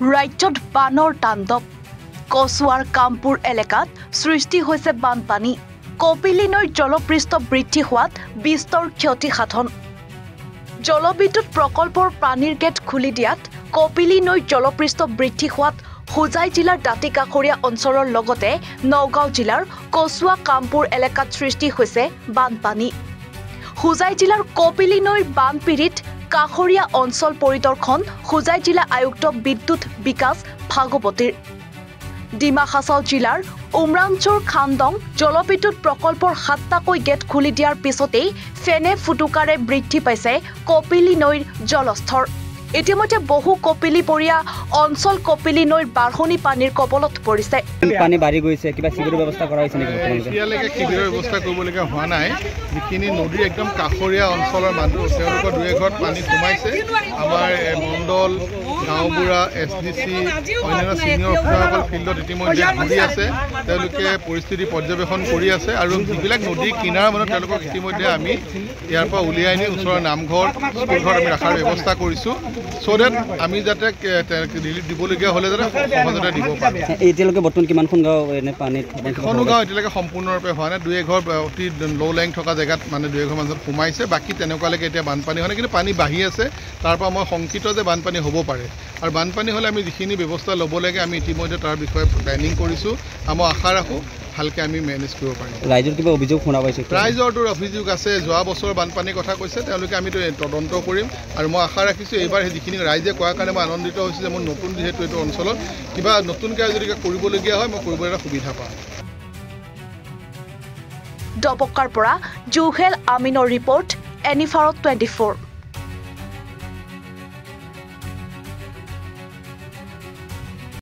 ৰাজ্যত বানৰ তাণ্ডৱ কচুৱাৰ কামপুৰ এলেকাত সৃষ্টি হৈছে বানপানী কপিলী নৈৰ জলপৃষ্ঠ বৃদ্ধি হোৱাত বিস্তৰ ক্ষতি সাধন জলবিদ্যুৎ প্ৰকল্পৰ পানীৰ গেট খুলি দিয়াত কপিলী নৈৰ জলপৃষ্ঠ বৃদ্ধি হোৱাত হোজাই জিলাৰ দাঁতিকাষৰীয়া অঞ্চলৰ লগতে নগাঁও জিলাৰ কচুৱা কামপুৰ এলেকাত সৃষ্টি হৈছে বানপানী হোজাই জিলাৰ কপিলী নৈৰ বানপীড়িত কাষৰীয়া অঞ্চল পৰিদৰ্শন হোজাই জিলা আয়ুক্ত বিদ্যুৎ বিকাশ ভাগৱতীৰ ডিমা হাছাও জিলাৰ উমৰাঞ্চৰ খান্দং জলবিদ্যুৎ প্ৰকল্পৰ 7টাকৈ গেট খুলি দিয়াৰ পিছতেই ফেনে ফুটুকাৰে বৃদ্ধি পাইছে কপিলী নৈৰ জলস্তৰ ইতিমধ্যে বহু কপিলী পৰিয়া অঞ্চল কপিলী নৈৰ বাঢ়নি পানীৰ কবলত পৰিছে পানী বাঢ়ি গৈছে কিবা শিবিৰৰ ব্যৱস্থা কৰা হৈছে নেকি এতিয়ালৈকে শিবিৰৰ ব্যৱস্থা কৰিবলগীয়া হোৱা নাই যিখিনি নদীৰ একদম কাষৰীয়া অঞ্চলৰ মানুহ তেওঁলোকৰ দুই এঘৰত পানী সোমাইছে আমাৰ মণ্ডল গাঁওবুঢ়া SDC অন্যান্য ছিনিয়ৰ অফিচাৰসকল ফিল্ডত ইতিমধ্যে ঘূৰি আছে তেওঁলোকে পৰিস্থিতি পৰ্যবেক্ষণ কৰি আছে আৰু যিবিলাক নদীৰ কিনাৰ মানুহ তেওঁলোকক ইতিমধ্যে আমি ইয়াৰ পৰা উলিয়াই নি ওচৰৰ নামঘৰ স্কুলঘৰত আমি ৰখাৰ ব্যৱস্থা কৰিছোঁ চ' ডেট আমি যাতে ৰিলিফ দিবলগীয়া হ'লে যাতে সহজতে দিব পাৰোঁ এতিয়ালৈকে বৰ্তমান কিমানখন গাঁও এনে পানীত এখনো গাঁও এতিয়ালৈকে সম্পূৰ্ণৰূপে হোৱা নাই দুই এঘৰ অতি ল' লাইন থকা জেগাত মানে দুই এঘৰ মাজত সোমাইছে বাকী তেনেকুৱালৈকে এতিয়া বানপানী হোৱা নাই কিন্তু পানী বাঢ়ি আছে তাৰ পৰা মই শংকিত যে বানপানী হ'ব পাৰে আৰু বানপানী হ'লে আমি যিখিনি ব্যৱস্থা ল'ব লাগে আমি ইতিমধ্যে তাৰ বিষয়ে প্লেনিং কৰিছোঁ মই আশা ৰাখোঁ ভালকৈ আমি মেনেজ কৰিব পাৰিম ৰাইজৰ কিবা অভিযোগ শুনা পাইছে ৰাইজৰটোৰ অভিযোগ আছে যোৱা বছৰ বানপানীৰ কথা কৈছে তেওঁলোকে আমিতো তদন্ত কৰিম আৰু মই আশা ৰাখিছোঁ এইবাৰ যিখিনি ৰাইজে কোৱাৰ কাৰণে মই আনন্দিত হৈছোঁ যে মোৰ নতুন যিহেতু এইটো অঞ্চলত কিবা নতুনকৈ যদি কৰিবলগীয়া হয় মই কৰিবলৈ এটা সুবিধা পাম দবকাৰ পৰা জুহেল আমিনৰ ৰিপৰ্ট এনিফাৰত 24